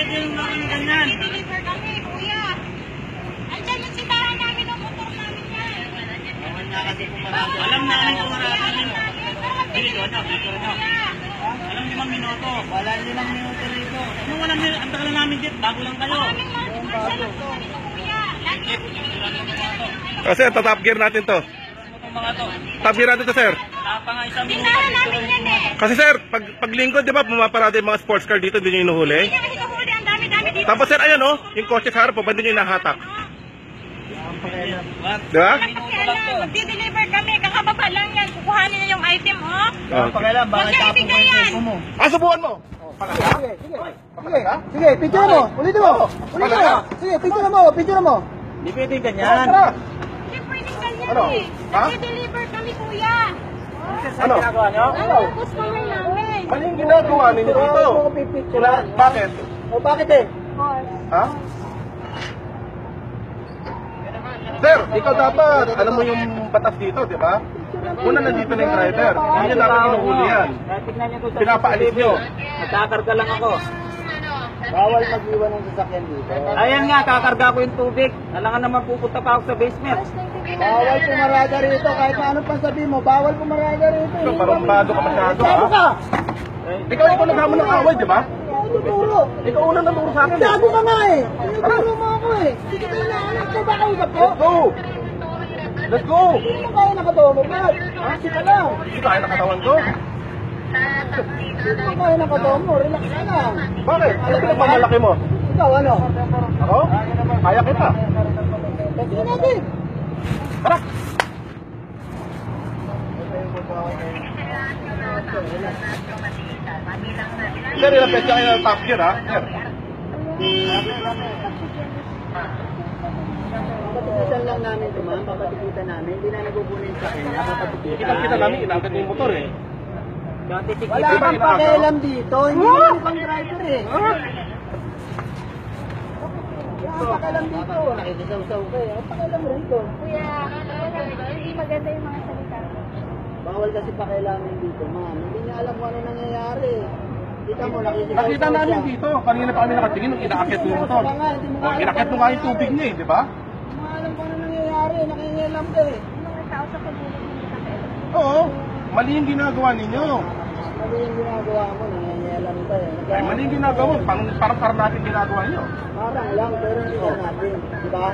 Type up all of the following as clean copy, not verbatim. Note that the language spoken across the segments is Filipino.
yung namin ganyan. Deliver kami, kuya. Andyan yung sitaran namin ang motor namin yan. Awan na kasi kung marami. Alam namin kung marami. Dito na. Alam 5 minuto. Wala 5 minuto rito. Ano wala minuto? Ang tagal namin dito. Bago lang kayo. Maraming marshal lang po dito, kuya. Sir, tatap gear natin to. Mga to. Top gear natin to, sir. Tapa nga 1 minuto. Sitaran namin yan eh. Kasi sir, pag lingkod, di ba, pumaparada yung mga sports car dito, hindi nyo inuhuli? Hindi kasi kahuli, ang dami-dami dito. Tapos sir, ayan oh, yung kotse sa harap po, ba't nyo inahatak? Di ba? Magdi-deliver kami, kakababa lang yan. Kukuhanin niya yung item, oh. Pakialam, bakit Huwag tapo niya mo yung ibigay yan. cellphone mo? Subukan mo! Sige, picture mo. Ulitin mo. Ulitin mo. Sige, picture mo. Picture mo. Hindi pwede ganyan. Hindi pwedeng ganyan Ano? eh. Ha? Nagdi-deliver kami, kuya. Ano? Ginagawa nyo? Ano, customer namin. Mali yung ginagawa ninyo dito. Bakit? O bakit eh? Ha? Sir, ikaw dapat, alam mo yung batas dito, di ba? Una nandito na yung driver. Hindi nyo dapat inuhuli yan. Tignan nyo to. Pinapaalis nyo. Nagkakarga lang ako. Bawal mag-iwan ng sasakyan dito. Ayan nga, kakarga ko yung tubig. Alangan naman pupunta pa ako sa basement. Bawal pumarada rito. Kahit na ano pang sabihin mo, bawal pumarada rito. So, parumbado ka masyado, Gago ha? ka! Ikaw naghamon ng away, di ba? Tuturo! Ikaw una naturo sa akin. Gago ka nga eh! Tinuturo mo ako eh! Hindi ka tayo naanak ko ba kausap ko? Let's go! Let's go! Hindi mo kaya nakatomo, Brad! Kasi ka lang! Hindi kaya nakatawan ko. Hindi mo kaya nakatomo, relax ka lang! Bakit? Ano pinagmamalaki mo? Ikaw ano? Ako? Kaya kita. Kasi natin! Tara! Sir, ilang petsa kayo ng top gear, ha? Sir. Papatikitan lang namin ito, ma'am. Papatikitan namin. Hindi na nagubunin sa kanya. Papatikitan. Kita namin, inangkat yung motor, eh. Wala kang pakialam dito. Hindi naman pang driver eh. Wala kang pakialam dito. Nakikisaw-saw ka eh. Ang pakialam mo rito. Kuya, hindi maganda yung mga salita. Bawal kasi pakialamin dito, ma'am. Hindi niya alam kung ano nangyayari. Kita mo, nakikisaw-saw Nakita namin dito. Kanina pa kami nakatingin nung inaakit yung motor. Inaakit mo nga yung tubig niya, eh, di ba? Hindi mo alam kung ano nangyayari. Nakikialam ka eh. Yung mga tao sa pagbulit hindi nakakailan. Oo. Mali yung ginagawa ninyo. Mali yung ginagawa mo. Nangyayalam ka eh. Ay, mali yung ginagawa. Parang natin ginagawa nyo. Parang lang, pero hindi ka natin. Di ba?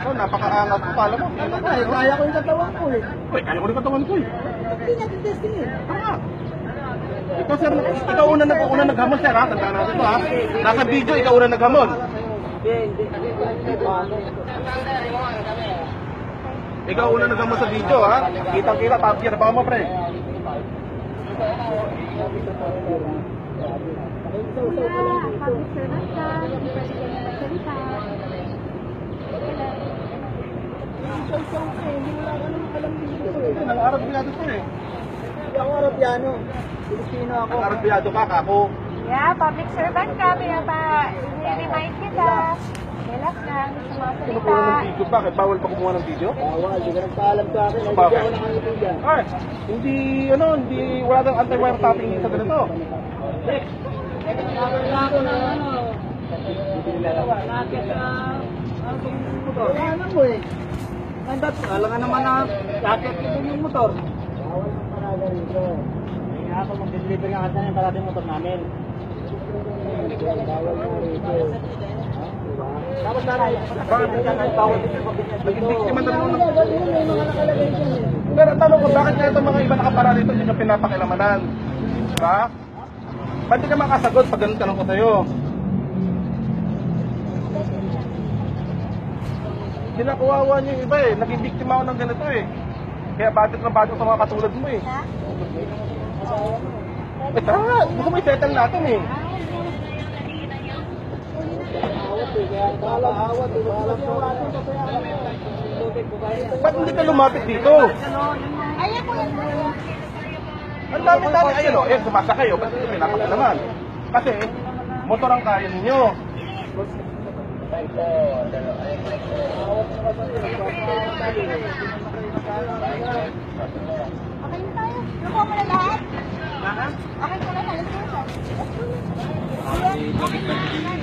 So, napaka-angat ko. Pala mo. Kaya ko yung katawan ko eh. Uy, kaya ko rin katawan ko, eh. Hindi natin testing eh. Tama. Ikaw, sir, ikaw una naghamon, sir, ha? Tandaan natin ito, ha? Nasa video, ikaw una naghamon. Ikaw una naghamon sa video, ha? Kitang-kita, top gear. Baka mo, pre. Nang-arabyado to, eh. Hindi ako Arabiano. Pilipino ako. Nang-arabyado ka, kako. Yeah, public servant ka. I-remind kita. Relax lang sa mga Kinukuha ng salita. video. Bakit? Bawal pa kumuha ng video? Bawal, hindi ka nagpaalam sa akin. Hindi Bakit? ako nakangitigan. Ay, hindi, wala nang anti-wiretapping sa ganito. Ano mo eh? Alangan naman na jacket yung motor. Bawal ng paraga rito. Kaya ako mag-deliver nga kasi yung parating motor namin. Bawal na rito. Dapat na rin. Bakit hindi bawal din yung Naging biktima na naman. Ganun may mga nakalagay dyan eh. Pero tanong ko, bakit nga itong mga iba nakapara dito hindi nyo pinapakilamanan? Diba? Ba't di ka makasagot pag ganun tanong ko sa'yo? Kinakuwawa nyo yung iba eh. Naging biktima ako ng ganito eh. Kaya budget na budget sa mga katulad mo eh. Eh tara, gusto mo i-settle natin eh. Awat eh. Kaya balang awat eh. Balang awat eh. Ba't hindi ka lumapit dito? Ayan po yan. Ang dami-dami, ayun o, eh, sumasa kayo, ba't hindi pinapakalaman? Kasi, motor ang kaya ninyo. Okay na tayo. Nakuha mo na lahat? Okay ko na sa license. Ayan.